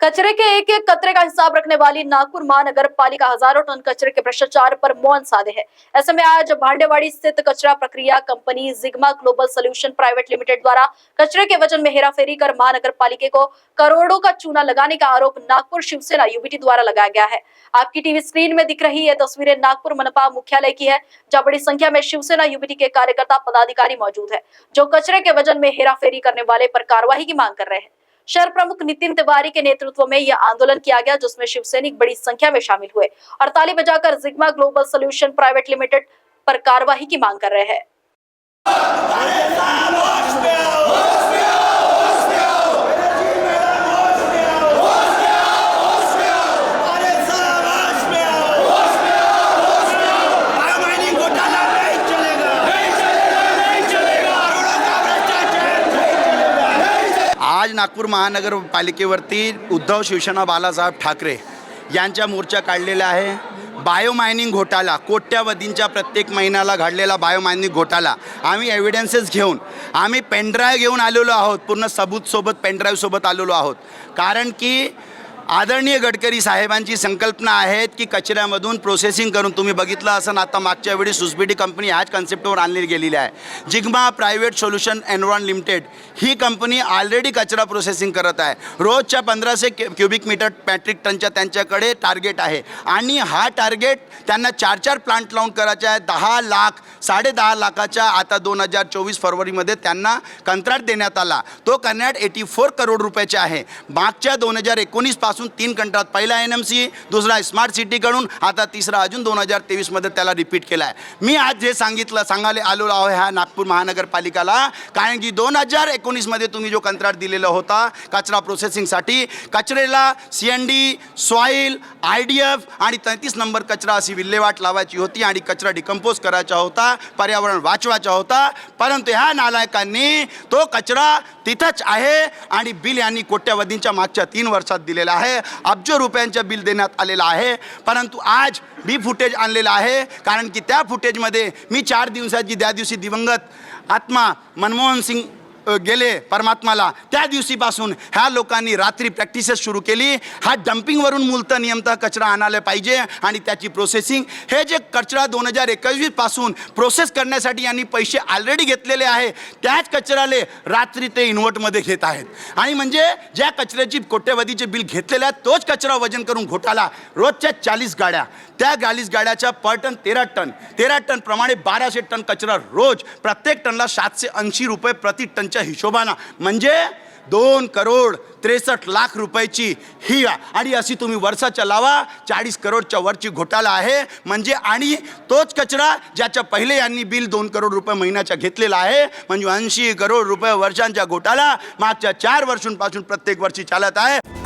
कचरे के एक एक कचरे का हिसाब रखने वाली नागपुर महानगर पालिका हजारों टन कचरे के भ्रष्टाचार पर मौन साधे है। ऐसे में आज भांडेवाड़ी स्थित कचरा प्रक्रिया company Zigma global solution private limited द्वारा कचरे के वजन में हेराफेरी कर महानगर पालिका को करोड़ों का चूना लगाने का आरोप नागपुर शिवसेना यूबीटी द्वारा लगाया गया है। आपकी टीवी स्क्रीन में दिख रही ये तस्वीरें नागपुर मनपा मुख्यालय की है, जहां बड़ी संख्या में शिवसेना यूबीटी के कार्यकर्ता पदाधिकारी मौजूद है, जो कचरे के वजन में हेराफेरी करने वाले पर कार्रवाई की मांग कर रहे हैं। शहर प्रमुख नितिन तिवारी के नेतृत्व में यह आंदोलन किया गया, जिसमें शिवसैनिक बड़ी संख्या में शामिल हुए और ताली बजाकर जिग्मा ग्लोबल सोल्यूशन प्राइवेट लिमिटेड पर कार्रवाई की मांग कर रहे हैं। आज नागपूर महानगरपालिकेवरती उद्धव शिवसेना बाळासाहेब ठाकरे यांचा मोर्चा काढलेला आहे। बायोमायनिंग घोटाळा, कोट्यावधींच्या प्रत्येक महिन्याला घडलेला बायोमायनिंग घोटाळा आम्ही एव्हिडन्सेस घेऊन आम्ही पेनड्राईव्ह घेऊन आलेलो आहोत, पूर्ण सबूत सोबत पेनड्राईव्ह सोबत आलेलो आहोत। कारण की आदरणीय गडकरी साहेबांची संकल्पना आहे की कचऱ्यामधून प्रोसेसिंग करून, तुम्ही बघितलं असं आता मागच्या वेळी सुसबीडी कंपनी ह्याच कन्सेप्टवर आणली गेलेली आहे। जिग्मा प्रायव्हेट सोल्युशन एनरॉन लिमिटेड ही कंपनी ऑलरेडी कचरा प्रोसेसिंग करत आहे। रोजच्या 1500 क्युबिक मीटर मॅट्रिक टनच्या त्यांच्याकडे टार्गेट आहे आणि हा टार्गेट त्यांना 4 प्लांट लावून करायचा आहे। 10 लाख 10.5 लाखाच्या आता 2024 फरवरीमध्ये त्यांना कंत्राट देण्यात आला। तो करण्यात 84 करोड रुपयाचे आहे। मागच्या 2019 पासून 3 कंत्राट, पहिला एनएमसी, दुसरा स्मार्ट सिटी कडून, आता तिसरा अजून 2023 मध्ये त्याला रिपीट केला आहे। मी आज जे सांगायला आलो आहे ह्या नागपूर महानगरपालिकाला, कारण की 2019 मध्ये तुम्ही जो कंत्राट दिलेला होता कचरा प्रोसेसिंगसाठी, कचरेला सीएनडी, सॉइल, आयडीएफ आणि 33 नंबर कचरा अशी विल्हेवाट लावायची होती आणि कचरा डिकम्पोज करायचा होता, पर्यावरण वाचवायचा होता। परंतु ह्या नालायकांनी तो कचरा तिथंच आहे आणि बिल यांनी कोट्यावधींच्या मागच्या 3 वर्षात दिलेला आहे। अब्ज रुपयांचं बिल देण्यात आलेलं आहे। परंतु आज मी फुटेज आणलेलं आहे, कारण की त्या फुटेजमध्ये मी 4 दिवसाची, त्या दिवशी दिवंगत आत्मा मनमोहन सिंग गेले परमात्माला, त्या दिवशीपासून ह्या लोकांनी रात्री प्रॅक्टिसेस सुरू केली। हा डंपिंगवरून मूलतः नियमतः कचरा आणायला पाहिजे आणि त्याची प्रोसेसिंग, हे जे कचरा 2021 पासून प्रोसेस करण्यासाठी यांनी पैसे ऑलरेडी घेतलेले आहे, त्याच कचऱ्याले रात्री ते इन्व्हर्टमध्ये घेत आहेत। आणि म्हणजे ज्या कचऱ्याची कोट्यवधीचे बिल घेतलेले आहेत तोच कचरा वजन करून घोटाळा, रोजच्या 40 गाड्या, त्या 40 गाड्याच्या पर टन 13 टन प्रमाणे 1200 टन कचरा रोज, प्रत्येक टनला 780 रुपये प्रति टनच्या हिशोबाने, म्हणजे 2 करोड 63 लाख रुपयाची ही, आणि अशी तुम्ही वर्षाच्या लावा 40 करोडच्या वरची घोटाळा आहे। म्हणजे आणि तोच कचरा ज्याच्या पहिले यांनी बिल 2 करोड रुपये महिन्याचा घेतलेला आहे, म्हणजे 80 करोड रुपये वर्षांचा घोटाळा मागच्या 4 वर्षांपासून प्रत्येक वर्षी चालत आहे।